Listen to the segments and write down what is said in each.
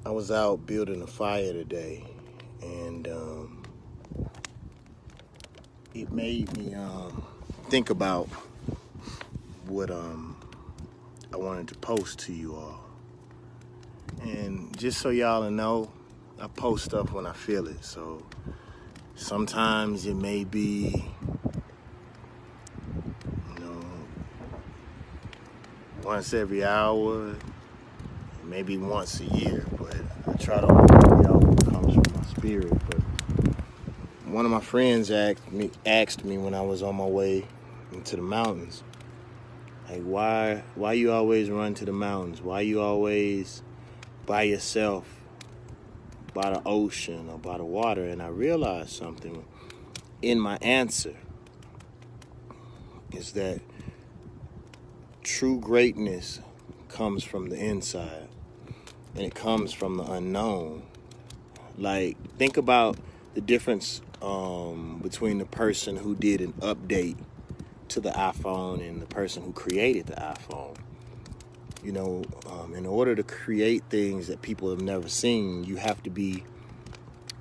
I was out building a fire today, and it made me think about what I wanted to post to you all. And just so y'all know, I post stuff when I feel it. So sometimes it may be, once every hour, maybe once a year, but I try to it all comes from my spirit. But one of my friends asked me when I was on my way into the mountains, like, why you always run to the mountains? Why you always by yourself by the ocean or by the water? And I realized something in my answer is that true greatness comes from the inside, and it comes from the unknown. Like, think about the difference between the person who did an update to the iPhone and the person who created the iPhone. In order to create things that people have never seen, you have to be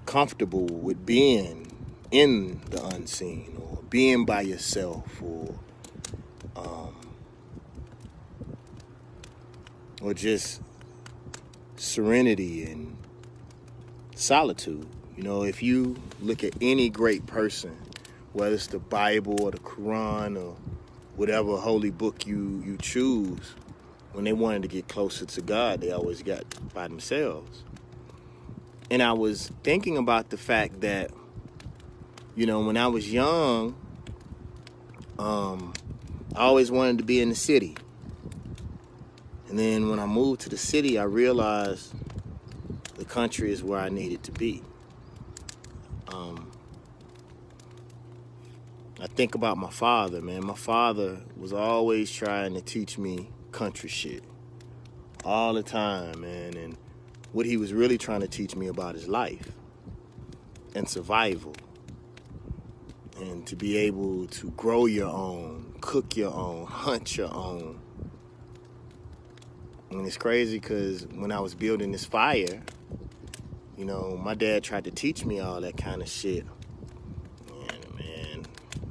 comfortable with being in the unseen, or being by yourself, or just serenity and solitude. If you look at any great person, whether it's the Bible or the Quran or whatever holy book you choose, when they wanted to get closer to God, they always got by themselves. And I was thinking about the fact that, when I was young, I always wanted to be in the city. And then when I moved to the city, I realized the country is where I needed to be. I think about my father, man. My father was always trying to teach me country shit all the time, man. And what he was really trying to teach me about is life and survival, and to be able to grow your own, cook your own, hunt your own. And it's crazy because when I was building this fire, my dad tried to teach me all that kind of shit. And man,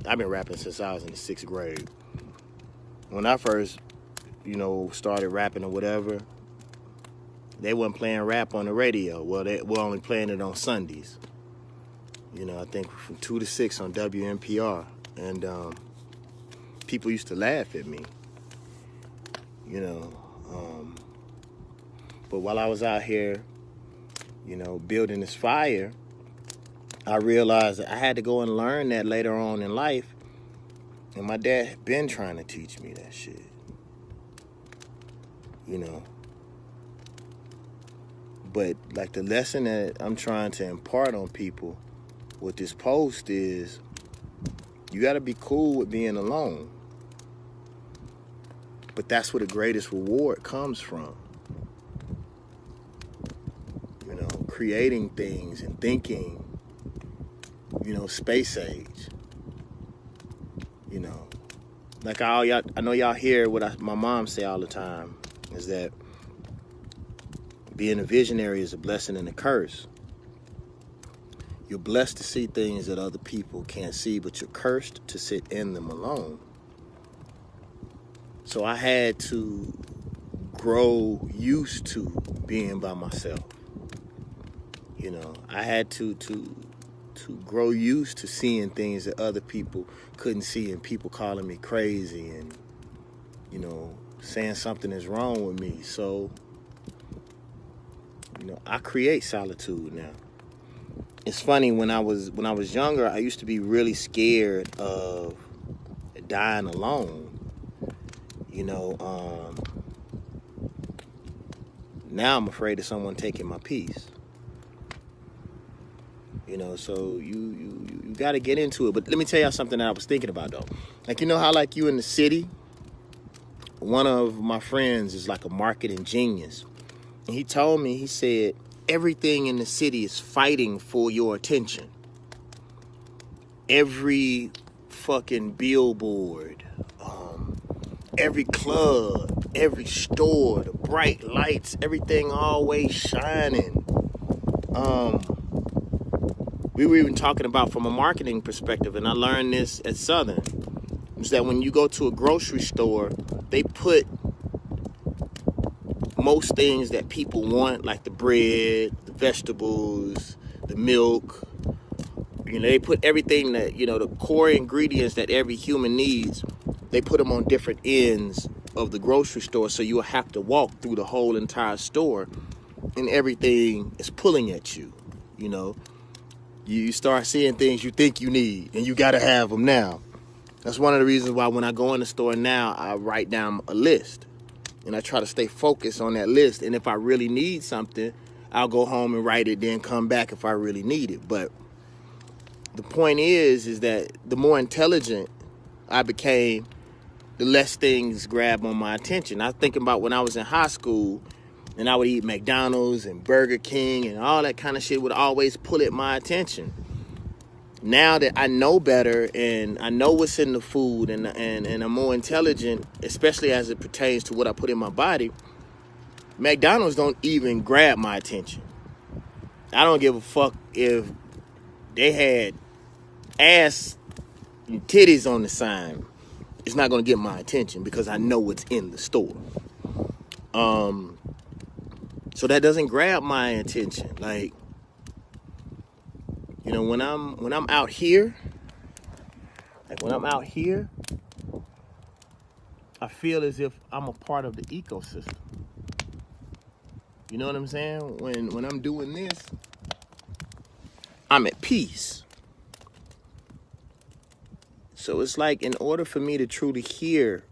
I've been rapping since I was in the 6th grade. When I first, started rapping or whatever, they wasn't playing rap on the radio. Well, they were only playing it on Sundays. I think from 2 to 6 on WNPR. And people used to laugh at me, But while I was out here, building this fire, I realized that I had to go and learn that later on in life. And my dad had been trying to teach me that shit. But like the lesson that I'm trying to impart on people with this post is, you got to be cool with being alone. But that's where the greatest reward comes from. Creating things and thinking, space age. Like I know y'all hear what my mom say all the time, is that being a visionary is a blessing and a curse. You're blessed to see things that other people can't see, but you're cursed to sit in them alone. So I had to grow used to being by myself. I had to grow used to seeing things that other people couldn't see, and people calling me crazy and, saying something is wrong with me. So, I create solitude now. It's funny, when I was younger, I used to be really scared of dying alone. Now I'm afraid of someone taking my peace. So you got to get into it. But let me tell y'all something that I was thinking about, though. Like, how like you in the city, one of my friends is like a marketing genius. And he told me, he said, everything in the city is fighting for your attention. Every fucking billboard, every club, every store, the bright lights, everything always shining. We were even talking about from a marketing perspective, and I learned this at Southern, is that when you go to a grocery store, they put most things that people want, like the bread, the vegetables, the milk. They put everything that, the core ingredients that every human needs, they put them on different ends of the grocery store, so you'll have to walk through the whole entire store, and everything is pulling at you. You start seeing things you think you need, and you got to have them now. That's one of the reasons why when I go in the store now, I write down a list, and I try to stay focused on that list. And if I really need something, I'll go home and write it, then come back if I really need it. But the point is that the more intelligent I became, the less things grab on my attention. I was thinking about when I was in high school, and I would eat McDonald's and Burger King, and all that kind of shit would always pull at my attention. Now that I know better, and I know what's in the food, and I'm more intelligent, especially as it pertains to what I put in my body, McDonald's don't even grab my attention. I don't give a fuck if they had ass and titties on the sign. It's not going to get my attention because I know what's in the store. So that doesn't grab my attention. Like, when I'm out here, I feel as if I'm a part of the ecosystem. You know what I'm saying? When I'm doing this, I'm at peace. So it's like, in order for me to truly hear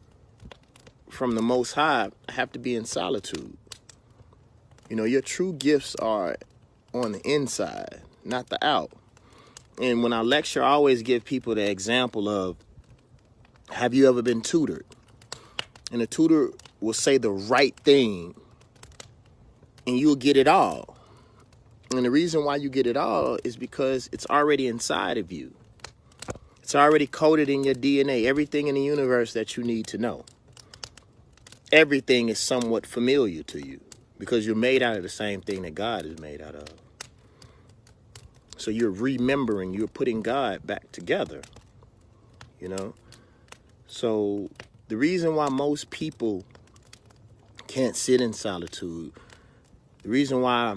from the Most High, I have to be in solitude. Your true gifts are on the inside, not the out. And when I lecture, I always give people the example of, have you ever been tutored? And a tutor will say the right thing, and you'll get it all. And the reason why you get it all is because it's already inside of you. It's already coded in your DNA, everything in the universe that you need to know. Everything is somewhat familiar to you because you're made out of the same thing that God is made out of. So you're remembering, you're putting God back together, So the reason why most people can't sit in solitude, the reason why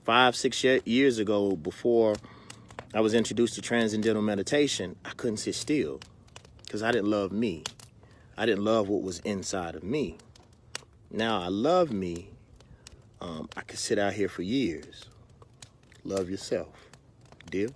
5-6 years ago, before I was introduced to transcendental meditation, I couldn't sit still because I didn't love me. I didn't love what was inside of me. Now I love me. I could sit out here for years. Love yourself. Deal?